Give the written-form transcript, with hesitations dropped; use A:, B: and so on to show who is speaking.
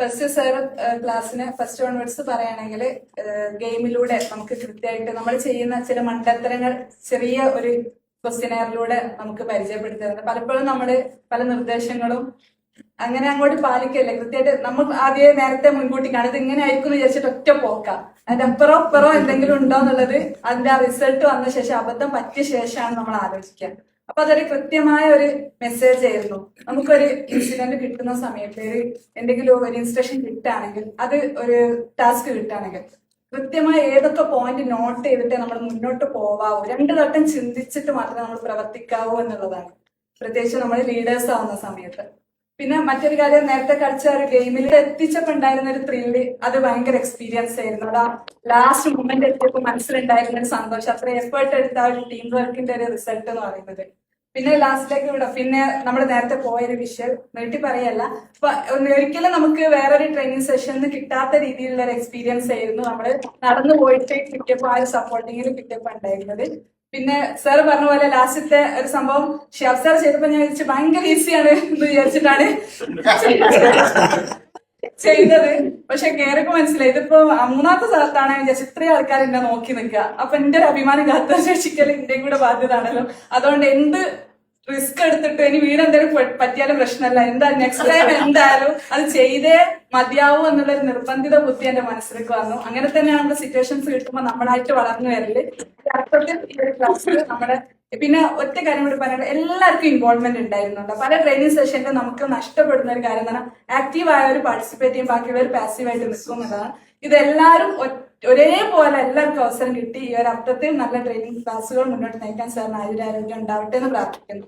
A: First sir ക്ലാസ്സിന് first onwards പറയുകയാണെങ്കിൽ ഗെയിമിലൂടെ നമുക്ക് കൃത്യമായിട്ട് നമ്മൾ ചെയ്യുന്ന ചില മണ്ടത്തരങ്ങൾ ചെറിയ ഒരു ക്വസ്റ്റ്യനറിലൂടെ നമുക്ക് പരിചയപ്പെടുത്തുന്നത്. പലപ്പോഴും നമ്മൾ പല നിർദ്ദേശങ്ങളും അങ്ങനെ അങ്ങോട്ട് പാലിക്കല്ലേ, കൃത്യമായിട്ട് നമ്മൾ ആദ്യം നേരത്തെ മുൻകൂട്ടി കാണും ഇത് ഇങ്ങനെ ആയിരിക്കും എന്ന് വിചാരിച്ചിട്ട് ഒറ്റ പോക്കാം. അതിന്റെ അപ്പുറം എന്തെങ്കിലും ഉണ്ടോ എന്നുള്ളത് അതിന്റെ ആ റിസൾട്ട് വന്ന ശേഷം, അബദ്ധം പറ്റിയ ശേഷമാണ് നമ്മൾ ആലോചിക്കുക. അപ്പൊ അതൊരു കൃത്യമായ ഒരു മെസ്സേജ് ആയിരുന്നു. നമുക്കൊരു ഇൻസിഡന്റ് കിട്ടുന്ന സമയത്ത് എന്തെങ്കിലും ഒരു ഇൻസ്ട്രക്ഷൻ കിട്ടുകയാണെങ്കിൽ, അത് ഒരു ടാസ്ക് കിട്ടുകയാണെങ്കിൽ കൃത്യമായി ഏതൊക്കെ പോയിന്റ് നോട്ട് ചെയ്തിട്ട് നമ്മൾ മുന്നോട്ട് പോവാവൂ, 2 വട്ടം ചിന്തിച്ചിട്ട് മാത്രമേ നമ്മൾ പ്രവർത്തിക്കാവൂ എന്നുള്ളതാണ്, പ്രത്യേകിച്ച് നമ്മൾ ലീഡേഴ്സ് ആവുന്ന സമയത്ത്. പിന്നെ മറ്റൊരു കാര്യം, നേരത്തെ കളിച്ച ഒരു ഗെയിമിൽ എത്തിച്ചപ്പോ ഉണ്ടായിരുന്ന ഒരു ത്രില്ല്, അത് ഭയങ്കര എക്സ്പീരിയൻസ് ആയിരുന്നു. അത് ആ ലാസ്റ്റ് മൊമെന്റ് എത്തിയപ്പോൾ മനസ്സിലുണ്ടായിരുന്ന ഒരു സന്തോഷം, അത്ര എഫേർട്ട് എടുത്ത ആ ഒരു ടീം വർക്കിന്റെ ഒരു റിസൾട്ട് എന്ന് പറയുന്നത്. പിന്നെ ലാസ്റ്റിലേക്ക് വിടാം. പിന്നെ നമ്മൾ നേരത്തെ പോയൊരു വിഷയം നീട്ടി പറയല്ല, ഒരിക്കലും നമുക്ക് വേറൊരു ട്രെയിനിങ് സെഷനിൽ കിട്ടാത്ത രീതിയിലുള്ള ഒരു എക്സ്പീരിയൻസ് ആയിരുന്നു നമ്മൾ നടന്നു പോയിട്ട് കിട്ടിയപ്പോൾ ആ ഒരു സപ്പോർട്ടിങ്ങിൽ കിട്ടിയപ്പോൾ ഉണ്ടായിരുന്നത്. പിന്നെ സാർ പറഞ്ഞ പോലെ ലാസ്റ്റത്തെ ഒരു സംഭവം ഷിയാബ് സാർ ചെയ്തപ്പോ ഞാൻ വിചാരിച്ചു ഭയങ്കര ഈസിയാണ് എന്ന് വിചാരിച്ചിട്ടാണ് ചെയ്തത്. പക്ഷെ കേറൊക്കെ മനസ്സിലായി ഇതിപ്പോ 3ാമത്തെ സ്ഥലത്താണ് വിചാരിച്ചു ഇത്രയും ആൾക്കാർ എന്നെ നോക്കി നിൽക്കുക. അപ്പൊ എന്റെ ഒരു അഭിമാനം കാത്തു രക്ഷിക്കൽ എന്റെയും കൂടെ ബാധ്യത ആണല്ലോ. അതുകൊണ്ട് എന്ത് റിസ്ക് എടുത്തിട്ട് ഇനി വീട് എന്തെങ്കിലും പറ്റിയാലും പ്രശ്നമല്ല, എന്താ നെക്സ്റ്റ് ടൈം എന്തായാലും അത് ചെയ്തേ മതിയാവൂ എന്നുള്ളൊരു നിർബന്ധിത ബുദ്ധി എന്റെ മനസ്സിലേക്ക് വന്നു. അങ്ങനെ തന്നെയാണ് നമ്മുടെ സിറ്റുവേഷൻസ് കിട്ടുമ്പോൾ നമ്മളായിട്ട് വളർന്നു വരല്. അർത്ഥത്തിൽ ഈ ഒരു ക്ലാസ്സിൽ നമ്മുടെ പിന്നെ ഒറ്റ കാര്യം കൂടി പറയാനുള്ള, എല്ലാവർക്കും ഇൻവോൾവ്മെന്റ് ഉണ്ടായിരുന്നുണ്ട്. പല ട്രെയിനിങ് സെഷനിലും നമുക്ക് നഷ്ടപ്പെടുന്ന ഒരു കാര്യം എന്ന് പറഞ്ഞാൽ ആക്റ്റീവായ ഒരു പാർട്ടിസിപ്പേറ്റ് ചെയ്യും, ബാക്കിയുള്ളവർ പാസീവായിട്ട് നിൽക്കും എന്നതാണ്. ഇതെല്ലാവരും ഒരേപോലെ എല്ലാവർക്കും അവസരം കിട്ടി. ഈ ഒരു അർത്ഥത്തിൽ നല്ല ട്രെയിനിങ് ക്ലാസ്സുകൾ മുന്നോട്ട് നയിക്കാൻ സാറിന് ആയുരാരോഗ്യം ഉണ്ടാവട്ടെ എന്ന് പ്രാർത്ഥിക്കുന്നു.